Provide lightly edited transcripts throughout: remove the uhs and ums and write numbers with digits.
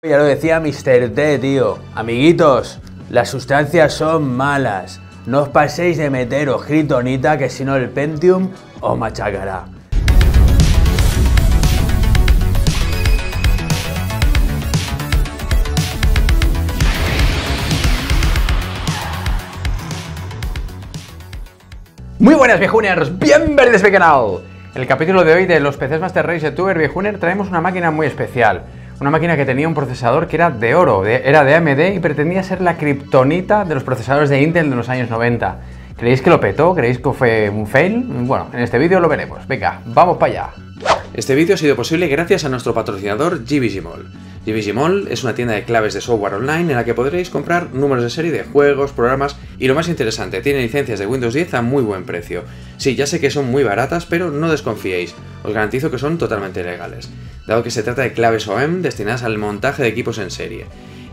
Ya lo decía Mr. T, tío. Amiguitos, las sustancias son malas. No os paséis de meteros Kryptonita, que si no el Pentium os machacará. Muy buenas viejuners, bienvenidos a mi canal. En el capítulo de hoy de los PCs Master Race YouTuber Viejuner traemos una máquina muy especial. Una máquina que tenía un procesador que era de oro, era de AMD y pretendía ser la kriptonita de los procesadores de Intel de los años 90. ¿Creéis que lo petó? ¿Creéis que fue un fail? Bueno, en este vídeo lo veremos. Venga, vamos para allá. Este vídeo ha sido posible gracias a nuestro patrocinador GVG Mall. GVG Mall es una tienda de claves de software online en la que podréis comprar números de serie de juegos, programas y lo más interesante, tiene licencias de Windows 10 a muy buen precio. Sí, ya sé que son muy baratas, pero no desconfiéis, os garantizo que son totalmente legales, dado que se trata de claves OEM destinadas al montaje de equipos en serie.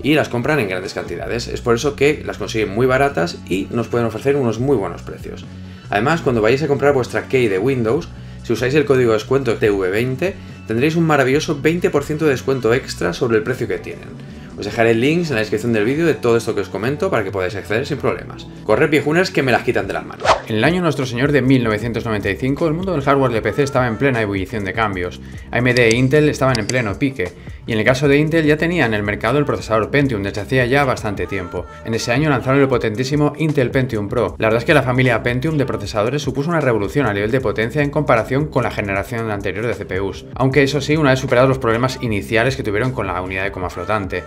Y las compran en grandes cantidades, es por eso que las consiguen muy baratas y nos pueden ofrecer unos muy buenos precios. Además, cuando vayáis a comprar vuestra key de Windows, si usáis el código de descuento TV20, tendréis un maravilloso 20% de descuento extra sobre el precio que tienen. Os dejaré links en la descripción del vídeo de todo esto que os comento para que podáis acceder sin problemas. Corred viejuners que me las quitan de las manos. En el año Nuestro Señor de 1995, el mundo del hardware de PC estaba en plena ebullición de cambios. AMD e Intel estaban en pleno pique, y en el caso de Intel ya tenía en el mercado el procesador Pentium desde hacía ya bastante tiempo. En ese año lanzaron el potentísimo Intel Pentium Pro. La verdad es que la familia Pentium de procesadores supuso una revolución a nivel de potencia en comparación con la generación anterior de CPUs, aunque eso sí, una vez superados los problemas iniciales que tuvieron con la unidad de coma flotante.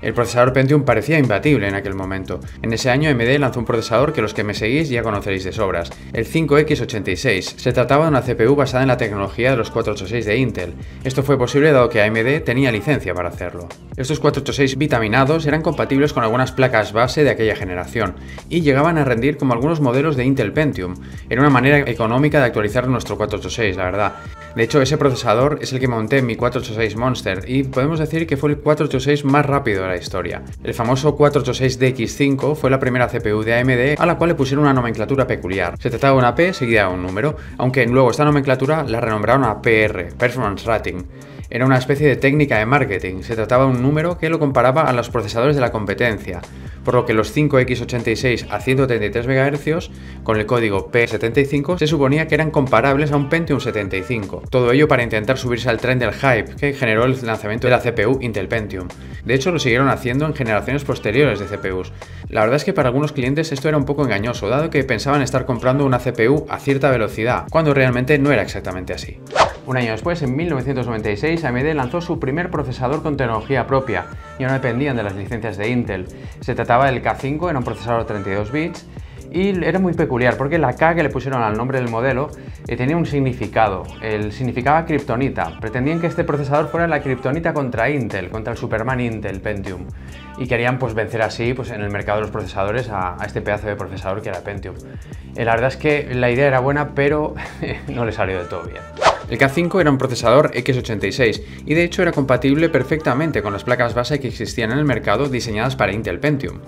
El procesador Pentium parecía imbatible en aquel momento. En ese año AMD lanzó un procesador que los que me seguís ya conoceréis de sobras, el 5X86. Se trataba de una CPU basada en la tecnología de los 486 de Intel. Esto fue posible dado que AMD tenía licencia para hacerlo. Estos 486 vitaminados eran compatibles con algunas placas base de aquella generación y llegaban a rendir como algunos modelos de Intel Pentium. Era una manera económica de actualizar nuestro 486, la verdad. De hecho, ese procesador es el que monté en mi 486 Monster y podemos decir que fue el 486 más rápido de la historia. El famoso 486DX5 fue la primera CPU de AMD a la cual le pusieron una nomenclatura peculiar. Se trataba de una P seguida de un número, aunque luego esta nomenclatura la renombraron a PR, Performance Rating. Era una especie de técnica de marketing, se trataba de un número que lo comparaba a los procesadores de la competencia, por lo que los 5X86 a 133 MHz, con el código P75, se suponía que eran comparables a un Pentium 75. Todo ello para intentar subirse al tren del hype que generó el lanzamiento de la CPU Intel Pentium. De hecho, lo siguieron haciendo en generaciones posteriores de CPUs. La verdad es que para algunos clientes esto era un poco engañoso, dado que pensaban estar comprando una CPU a cierta velocidad, cuando realmente no era exactamente así. Un año después, en 1996, AMD lanzó su primer procesador con tecnología propia, y no dependían de las licencias de Intel. Se trataba del K5, era un procesador de 32 bits, y era muy peculiar porque la K que le pusieron al nombre del modelo tenía un significado. Significaba kriptonita. Pretendían que este procesador fuera la kriptonita contra Intel, contra el Superman Intel Pentium. Y querían pues vencer así pues, en el mercado de los procesadores a este pedazo de procesador que era Pentium. La verdad es que la idea era buena, pero no le salió del todo bien. El K5 era un procesador X86 y de hecho era compatible perfectamente con las placas base que existían en el mercado diseñadas para Intel Pentium.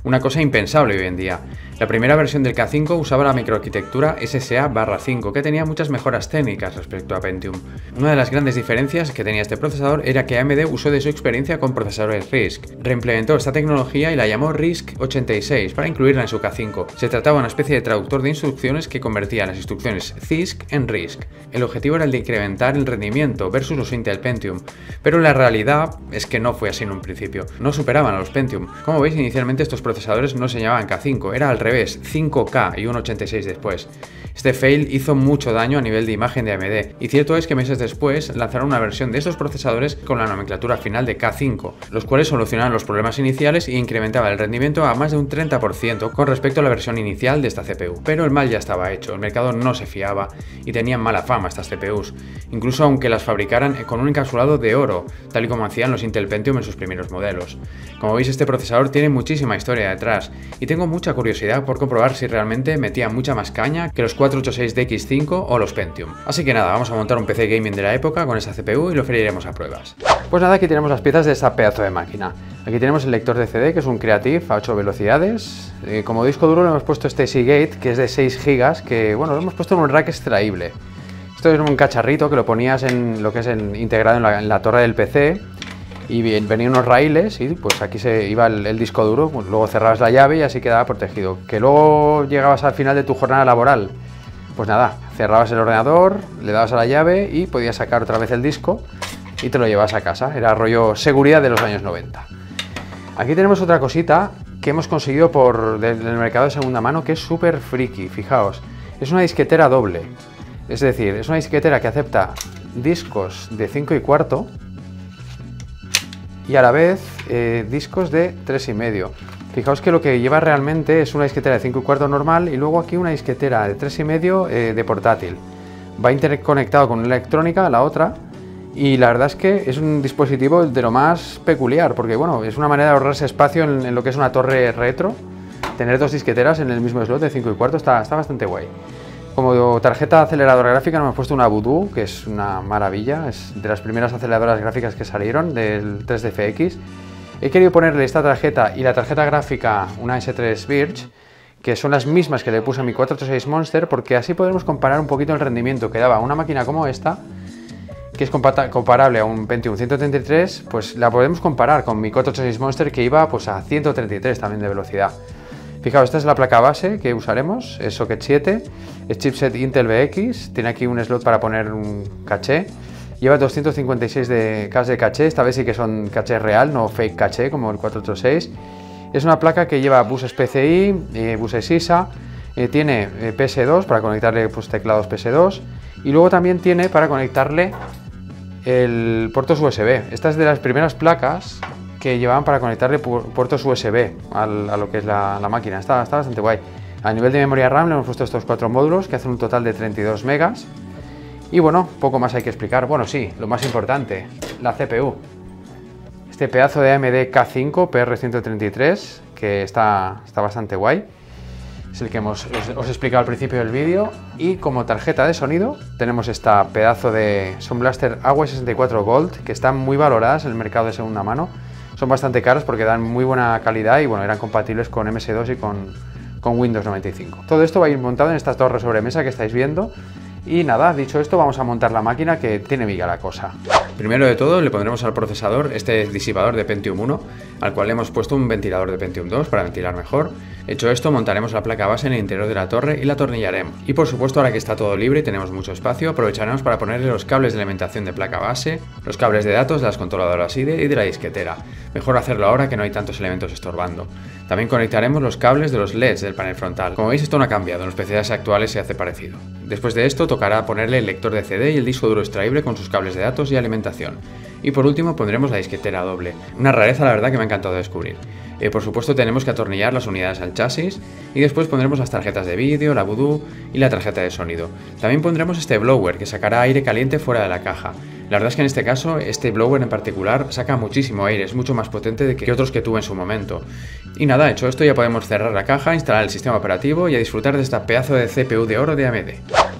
Una cosa impensable hoy en día. La primera versión del K5 usaba la microarquitectura SSA/5 que tenía muchas mejoras técnicas respecto a Pentium. Una de las grandes diferencias que tenía este procesador era que AMD usó de su experiencia con procesadores RISC. Reimplementó esta tecnología y la llamó RISC-86 para incluirla en su K5. Se trataba de una especie de traductor de instrucciones que convertía las instrucciones CISC en RISC. El objetivo era el de incrementar el rendimiento versus los Intel Pentium, pero la realidad es que no fue así en un principio. No superaban a los Pentium. Como veis, inicialmente estos procesadores no se llamaban K5, era al revés, 5K y un 86 después. Este fail hizo mucho daño a nivel de imagen de AMD, y cierto es que meses después lanzaron una versión de estos procesadores con la nomenclatura final de K5, los cuales solucionaban los problemas iniciales e incrementaban el rendimiento a más de un 30% con respecto a la versión inicial de esta CPU. Pero el mal ya estaba hecho, el mercado no se fiaba y tenían mala fama estas CPUs, incluso aunque las fabricaran con un encapsulado de oro, tal y como hacían los Intel Pentium en sus primeros modelos. Como veis, este procesador tiene muchísima historia detrás, y tengo mucha curiosidad por comprobar si realmente metía mucha más caña que los 486DX5 o los Pentium. Así que nada, vamos a montar un PC gaming de la época con esa CPU y lo freiremos a pruebas. Pues nada, aquí tenemos las piezas de esta pedazo de máquina. Aquí tenemos el lector de CD, que es un Creative a 8 velocidades. Como disco duro le hemos puesto este Seagate, que es de 6 GB, que bueno, lo hemos puesto en un rack extraíble. Esto es un cacharrito que lo ponías en lo que es integrado en la torre del PC. y venían unos raíles y pues aquí se iba el disco duro, pues luego cerrabas la llave y así quedaba protegido. Que luego llegabas al final de tu jornada laboral, pues nada, cerrabas el ordenador, le dabas a la llave y podías sacar otra vez el disco y te lo llevabas a casa. Era rollo seguridad de los años 90. Aquí tenemos otra cosita que hemos conseguido del mercado de segunda mano, que es súper friki. Fijaos, es una disquetera doble, es decir, es una disquetera que acepta discos de 5/4 y a la vez discos de 3,5. Fijaos que lo que lleva realmente es una disquetera de 5/4 normal y luego aquí una disquetera de 3,5 de portátil. Va interconectado con una electrónica, la otra, y la verdad es que es un dispositivo de lo más peculiar, porque bueno, es una manera de ahorrarse espacio en lo que es una torre retro. Tener dos disqueteras en el mismo slot de 5/4 está bastante guay. Como tarjeta aceleradora gráfica nos hemos puesto una Voodoo, que es una maravilla, es de las primeras aceleradoras gráficas que salieron del 3DFX. He querido ponerle esta tarjeta y la tarjeta gráfica, una S3 Birch, que son las mismas que le puse a mi 486 Monster, porque así podremos comparar un poquito el rendimiento que daba una máquina como esta, que es comparable a un Pentium 133, pues la podemos comparar con mi 486 Monster, que iba pues a 133 también de velocidad. Fijaos, esta es la placa base que usaremos, es Socket 7, es chipset Intel VX, tiene aquí un slot para poner un caché, lleva 256 de K de caché, esta vez sí que son caché real, no fake caché como el 486. Es una placa que lleva buses PCI, buses ISA, tiene PS2 para conectarle pues, teclados PS2 y luego también tiene para conectarle el puertos USB. Esta es de las primeras placas que llevaban para conectarle puertos USB a lo que es la máquina. Está bastante guay. A nivel de memoria RAM le hemos puesto estos 4 módulos que hacen un total de 32 megas. Y bueno, poco más hay que explicar. Bueno, sí, lo más importante, la CPU. Este pedazo de AMD K5 PR133 que está bastante guay. Es el que os he explicado al principio del vídeo. Y como tarjeta de sonido tenemos esta pedazo de Sound Blaster AW64 Gold, que están muy valoradas en el mercado de segunda mano. Son bastante caros porque dan muy buena calidad y bueno, eran compatibles con MS2 y con Windows 95. Todo esto va a ir montado en estas torres sobremesa que estáis viendo. Y nada, dicho esto, vamos a montar la máquina, que tiene miga la cosa. Primero de todo le pondremos al procesador este disipador de Pentium 1, al cual le hemos puesto un ventilador de Pentium 2 para ventilar mejor. Hecho esto, montaremos la placa base en el interior de la torre y la atornillaremos. Y por supuesto, ahora que está todo libre y tenemos mucho espacio, aprovecharemos para ponerle los cables de alimentación de placa base, los cables de datos de las controladoras IDE y de la disquetera. Mejor hacerlo ahora que no hay tantos elementos estorbando. También conectaremos los cables de los LEDs del panel frontal. Como veis, esto no ha cambiado, en los PCs actuales se hace parecido. Después de esto, tocará ponerle el lector de CD y el disco duro extraíble con sus cables de datos y alimentación. Y por último pondremos la disquetera doble, una rareza la verdad que me ha encantado descubrir. Por supuesto tenemos que atornillar las unidades al chasis y después pondremos las tarjetas de vídeo, la Voodoo y la tarjeta de sonido. También pondremos este blower que sacará aire caliente fuera de la caja. La verdad es que en este caso, este blower en particular saca muchísimo aire, es mucho más potente que otros que tuve en su momento. Y nada, hecho esto ya podemos cerrar la caja, instalar el sistema operativo y a disfrutar de esta pedazo de CPU de oro de AMD.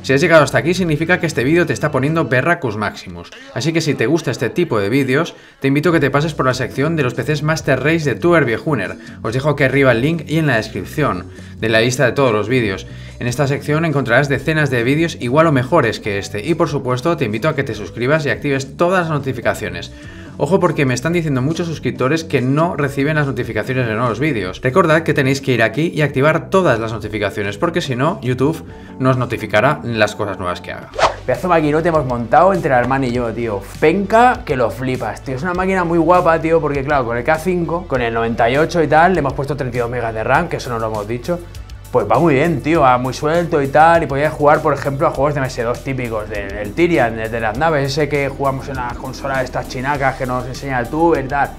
Si has llegado hasta aquí significa que este vídeo te está poniendo Berracus Maximus, así que si te gusta este tipo de vídeos, te invito a que te pases por la sección de los PCs Master Race de Tuer Viejuner. Os dejo aquí arriba el link y en la descripción de la lista de todos los vídeos. En esta sección encontrarás decenas de vídeos igual o mejores que este y por supuesto te invito a que te suscribas y actives todas las notificaciones. Ojo porque me están diciendo muchos suscriptores que no reciben las notificaciones de nuevos vídeos. Recordad que tenéis que ir aquí y activar todas las notificaciones porque si no, YouTube no os notificará las cosas nuevas que haga. Pedazo maquinote hemos montado entre el hermano y yo, tío. Penca que lo flipas, tío. Es una máquina muy guapa, tío, porque claro, con el K5, con el 98 y tal, le hemos puesto 32 megas de RAM, que eso no lo hemos dicho. Pues va muy bien, tío, va muy suelto y tal, y podías jugar, por ejemplo, a juegos de MS2 típicos, del Tyrian, de las naves, ese que jugamos en las consolas de estas chinacas que nos enseña el tuber y tal.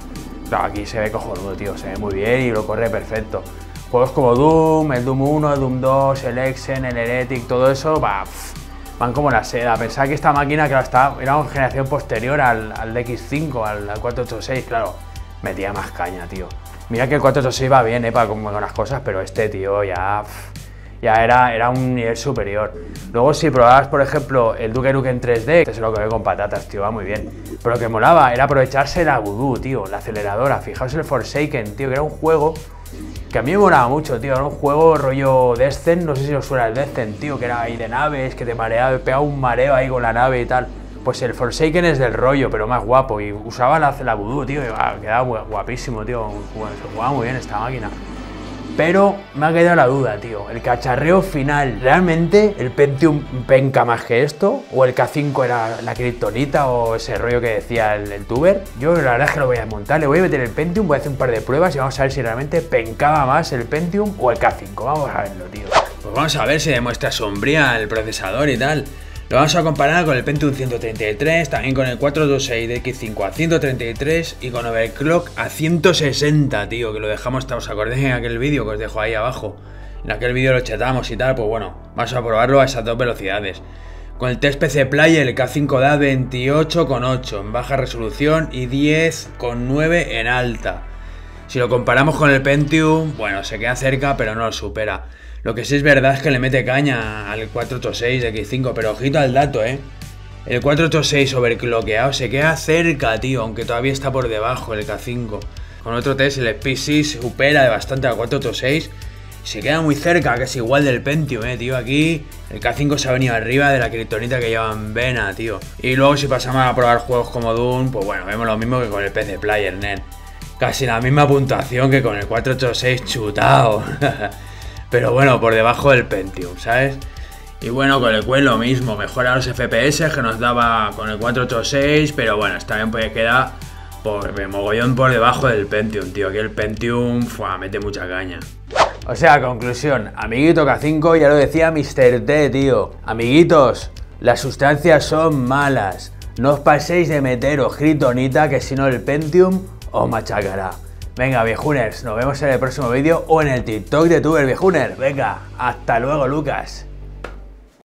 Claro, aquí se ve cojonudo, tío, se ve muy bien y lo corre perfecto. Juegos como Doom, el Doom 1, el Doom 2, el Exen, el Heretic, todo eso, van como la seda. Pensaba que esta máquina, claro, era una generación posterior al DX5, al 486, claro, metía más caña, tío. Mira que el 486 va bien, para con las cosas, pero este, tío, ya era un nivel superior. Luego, si probabas, por ejemplo, el Duke Nukem 3D, este se lo comí con patatas, tío, va muy bien. Pero lo que molaba era aprovecharse la Voodoo, tío, la aceleradora. Fijaos el Forsaken, tío, que era un juego que a mí me molaba mucho, tío. Era un juego rollo Descent, no sé si os suena el Descent, tío, que era ahí de naves, que te mareaba, pegaba un mareo ahí con la nave y tal. Pues el Forsaken es del rollo, pero más guapo. Y usaba la Voodoo, tío, y quedaba guapísimo, tío. Se jugaba muy bien esta máquina. Pero me ha quedado la duda, tío. El cacharreo final, ¿realmente el Pentium penca más que esto? ¿O el K5 era la kriptonita o ese rollo que decía el tuber? Yo la verdad es que lo voy a desmontar, le voy a meter el Pentium, voy a hacer un par de pruebas y vamos a ver si realmente pencaba más el Pentium o el K5. Vamos a verlo, tío. Pues vamos a ver si demuestra sombría el procesador y tal. Lo vamos a comparar con el Pentium 133, también con el 426 de X5 a 133 y con overclock a 160, tío, que lo dejamos, ¿os acordáis en aquel vídeo que os dejo ahí abajo? En aquel vídeo lo chatamos y tal, pues bueno, vamos a probarlo a esas dos velocidades. Con el test PC Player el K5 da 28,8 en baja resolución y 10,9 en alta. Si lo comparamos con el Pentium, bueno, se queda cerca pero no lo supera. Lo que sí es verdad es que le mete caña al 486 de X5, pero ojito al dato, El 486 overclockeado se queda cerca, tío, aunque todavía está por debajo el K5. Con otro test el Speed supera de bastante al 486, se queda muy cerca, que es igual del Pentium, tío. Aquí el K5 se ha venido arriba de la kriptonita que lleva en vena, tío. Y luego si pasamos a probar juegos como Doom, pues bueno, vemos lo mismo que con el PC Player, nen. Casi la misma puntuación que con el 486 chutado. Pero bueno, por debajo del Pentium, ¿sabes? Y bueno, con el Quest lo mismo, mejora los FPS que nos daba con el 486, pero bueno, también puede quedar por mogollón por debajo del Pentium, tío. Aquí el Pentium mete mucha caña. O sea, conclusión, amiguito K5, ya lo decía Mr. T, tío. Amiguitos, las sustancias son malas. No os paséis de meteros kriptonita, que si no el Pentium os machacará. Venga, viejuners, nos vemos en el próximo vídeo o en el TikTok de Tuber Viejuner. Venga, hasta luego, Lucas.